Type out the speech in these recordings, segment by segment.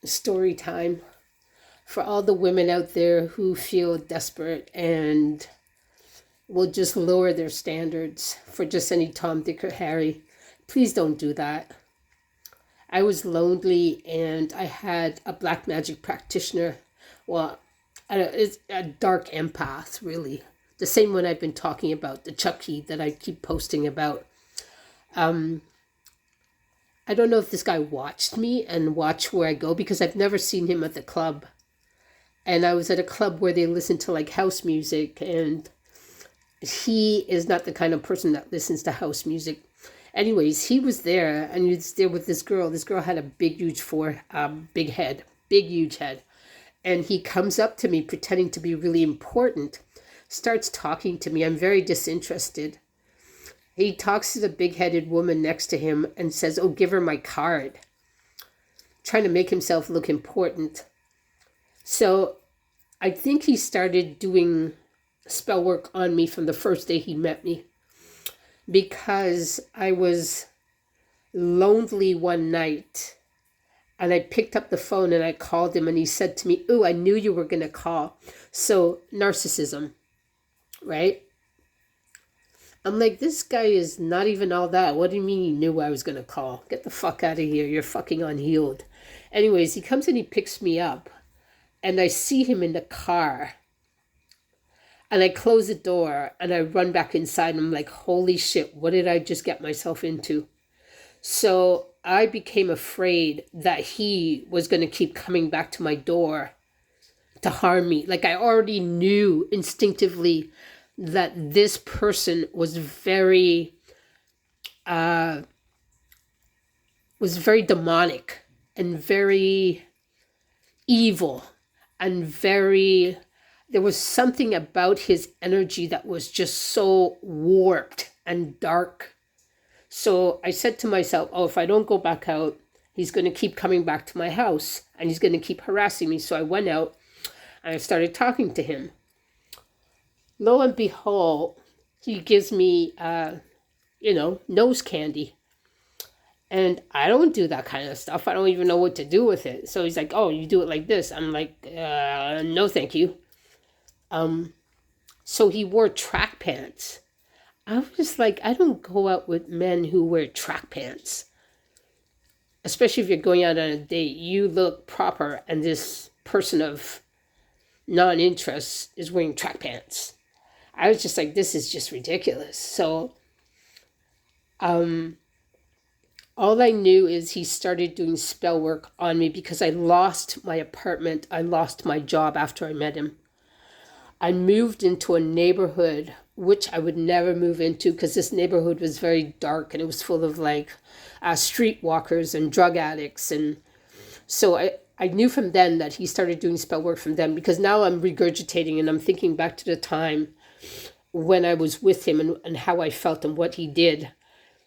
story time for all the women out there who feel desperate and will just lower their standards for just any Tom, Dick, or Harry. Please don't do that. I was lonely and I had a black magic practitioner. Well, it's a dark empath, really. The same one I've been talking about, the Chucky that I keep posting about. Um, I don't know if this guy watched me and watched where I go because I've never seen him at the club. And I was at a club where they listen to like house music, and he is not the kind of person that listens to house music. Anyways, he was there, and he was there with this girl. This girl had a big, big head, big, huge head. And he comes up to me pretending to be really important, starts talking to me. I'm very disinterested. He talks to the big-headed woman next to him and says, oh, give her my card, trying to make himself look important. So I think he started doing spell work on me from the first day he met me, because I was lonely one night and I picked up the phone and I called him and he said to me, oh, I knew you were going to call. So narcissism, right? I'm like, this guy is not even all that. What do you mean you knew I was going to call? Get the fuck out of here. You're fucking unhealed. Anyways, he comes and he picks me up and I see him in the car. And I close the door and I run back inside and I'm like, holy shit, what did I just get myself into? So I became afraid that he was going to keep coming back to my door to harm me. Like, I already knew instinctively that this person was very demonic and very evil and very, there was something about his energy that was just so warped and dark. So I said to myself, oh, if I don't go back out, he's going to keep coming back to my house and he's going to keep harassing me. So I went out and I started talking to him. Lo and behold, he gives me, nose candy. And I don't do that kind of stuff. I don't even know what to do with it. So he's like, oh, you do it like this. I'm like, no, thank you. So he wore track pants. I was just like, I don't go out with men who wear track pants. Especially if you're going out on a date. You look proper and this person of non-interest is wearing track pants. I was just like, this is just ridiculous. So all I knew is he started doing spell work on me because I lost my apartment. I lost my job after I met him. I moved into a neighborhood which I would never move into because this neighborhood was very dark and it was full of like streetwalkers and drug addicts. And so I knew from then that he started doing spell work from them, because now I'm regurgitating and I'm thinking back to the time when I was with him and how I felt and what he did.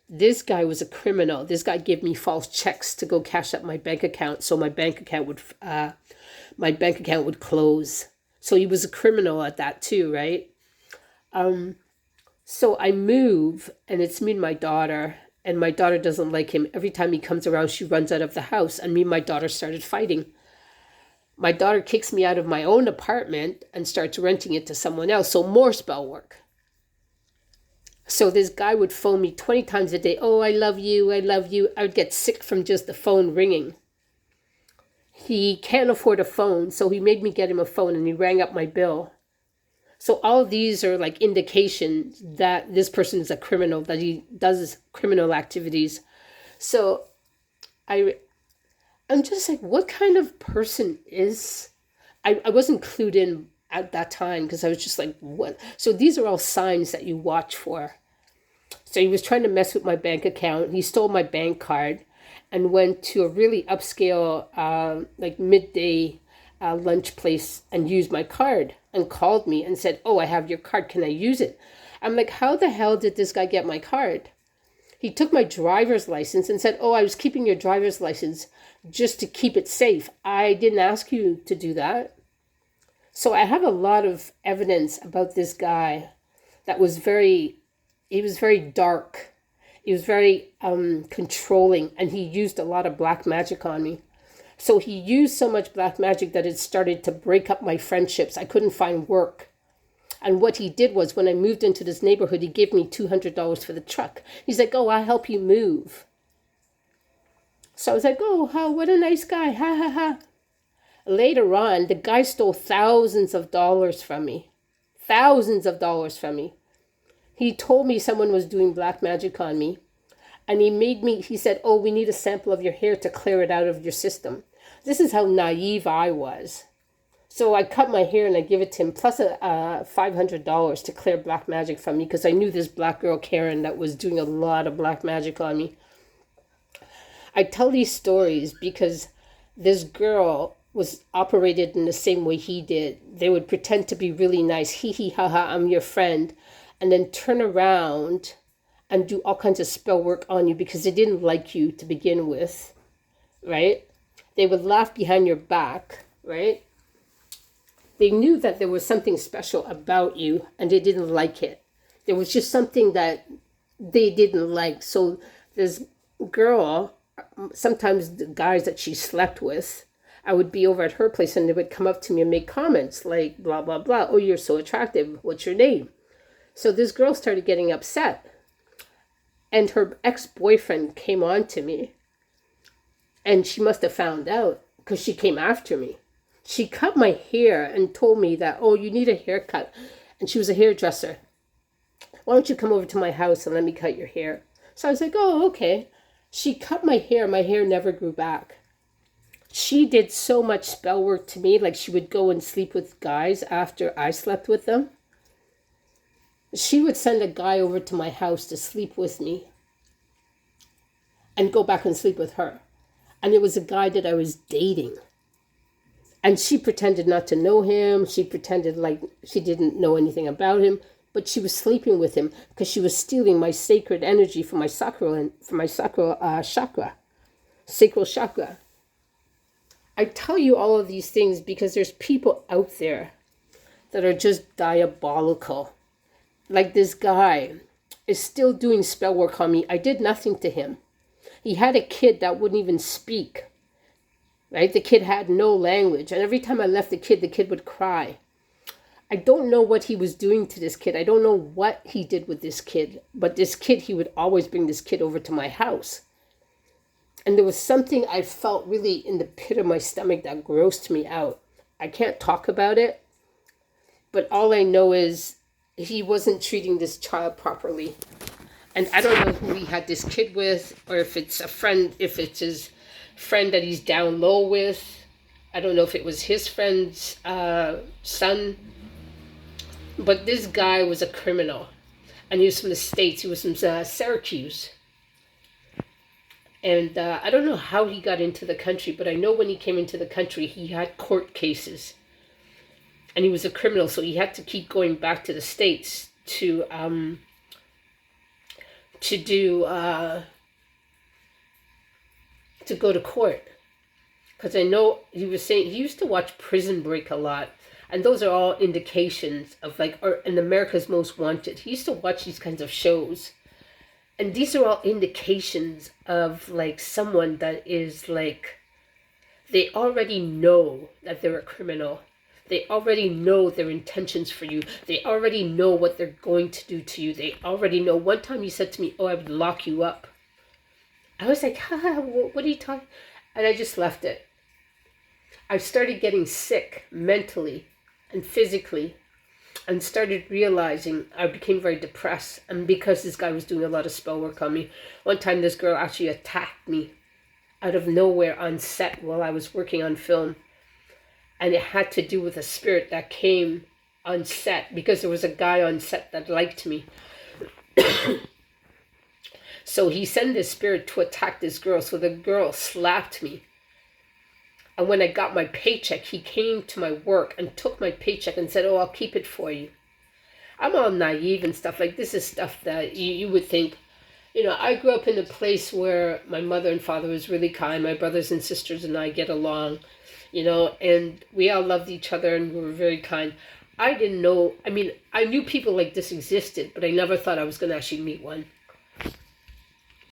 This guy was a criminal. This guy gave me false checks to go cash up my bank account, so my bank account would close. So he was a criminal at that too, right? So I move and it's me and my daughter, and my daughter doesn't like him. Every time he comes around, she runs out of the house, and me and my daughter started fighting. My daughter kicks me out of my own apartment and starts renting it to someone else. So more spell work. So this guy would phone me 20 times a day. Oh, I love you. I love you. I would get sick from just the phone ringing. He can't afford a phone, so he made me get him a phone and he rang up my bill. So all of these are like indications that this person is a criminal, that he does criminal activities. So I'm just like, what kind of person is... I wasn't clued in at that time because I was just like, what? So these are all signs that you watch for. So he was trying to mess with my bank account. He stole my bank card and went to a really upscale, like midday lunch place and used my card and called me and said, oh, I have your card. Can I use it? I'm like, how the hell did this guy get my card? He took my driver's license and said, oh, I was keeping your driver's license just to keep it safe. I didn't ask you to do that. So I have a lot of evidence about this guy that was he was very dark. He was very controlling, and he used a lot of black magic on me. So he used so much black magic that it started to break up my friendships. I couldn't find work. And what he did was, when I moved into this neighborhood, he gave me $200 for the truck. He's like, oh, I'll help you move. So I was like, oh, what a nice guy. Ha, ha, ha. Later on, the guy stole thousands of dollars from me. Thousands of dollars from me. He told me someone was doing black magic on me. And he said, oh, we need a sample of your hair to clear it out of your system. This is how naive I was. So I cut my hair and I give it to him, plus $500 to clear black magic from me, because I knew this black girl, Karen, that was doing a lot of black magic on me. I tell these stories because this girl was operated in the same way he did. They would pretend to be really nice. Hee hee ha ha, I'm your friend. And then turn around and do all kinds of spell work on you because they didn't like you to begin with, right? They would laugh behind your back, right? They knew that there was something special about you and they didn't like it. There was just something that they didn't like. So this girl, sometimes the guys that she slept with, I would be over at her place and they would come up to me and make comments like, blah, blah, blah. Oh, you're so attractive. What's your name? So this girl started getting upset. And her ex-boyfriend came on to me. And she must have found out because she came after me. She cut my hair and told me that, oh, you need a haircut. And she was a hairdresser. Why don't you come over to my house and let me cut your hair? So I was like, oh, okay. She cut my hair. My hair never grew back. She did so much spell work to me. Like she would go and sleep with guys after I slept with them. She would send a guy over to my house to sleep with me and go back and sleep with her. And it was a guy that I was dating. And she pretended not to know him. She pretended like she didn't know anything about him. But she was sleeping with him because she was stealing my sacred energy from my sacral chakra. Sacral chakra. I tell you all of these things because there's people out there that are just diabolical. Like this guy is still doing spell work on me. I did nothing to him. He had a kid that wouldn't even speak. Right? The kid had no language. And every time I left the kid would cry. I don't know what he was doing to this kid. I don't know what he did with this kid. But this kid, he would always bring this kid over to my house. And there was something I felt really in the pit of my stomach that grossed me out. I can't talk about it. But all I know is he wasn't treating this child properly. And I don't know who he had this kid with, or if it's a friend, if it's his friend that he's down low with. I don't know if it was his friend's son. But this guy was a criminal. And he was from the States. He was from Syracuse. And I don't know how he got into the country, but I know when he came into the country, he had court cases. And he was a criminal, so he had to keep going back to the States to go to court. Because I know he was saying he used to watch Prison Break a lot. And those are all indications of in America's Most Wanted. He used to watch these kinds of shows. And these are all indications of someone that is they already know that they're a criminal. They already know their intentions for you. They already know what they're going to do to you. They already know. One time he said to me, oh, I would lock you up. I was like, what are you talking? And I just left it. I started getting sick mentally and physically and started realizing I became very depressed. And because this guy was doing a lot of spell work on me, one time this girl actually attacked me out of nowhere on set while I was working on film. And it had to do with a spirit that came on set because there was a guy on set that liked me. So he sent this spirit to attack this girl. So the girl slapped me. And when I got my paycheck, he came to my work and took my paycheck and said, oh, I'll keep it for you. I'm all naive and stuff. This is stuff that you would think. I grew up in a place where my mother and father was really kind. My brothers and sisters and I get along. And we all loved each other and we were very kind. I didn't know, I knew people like this existed, but I never thought I was going to actually meet one.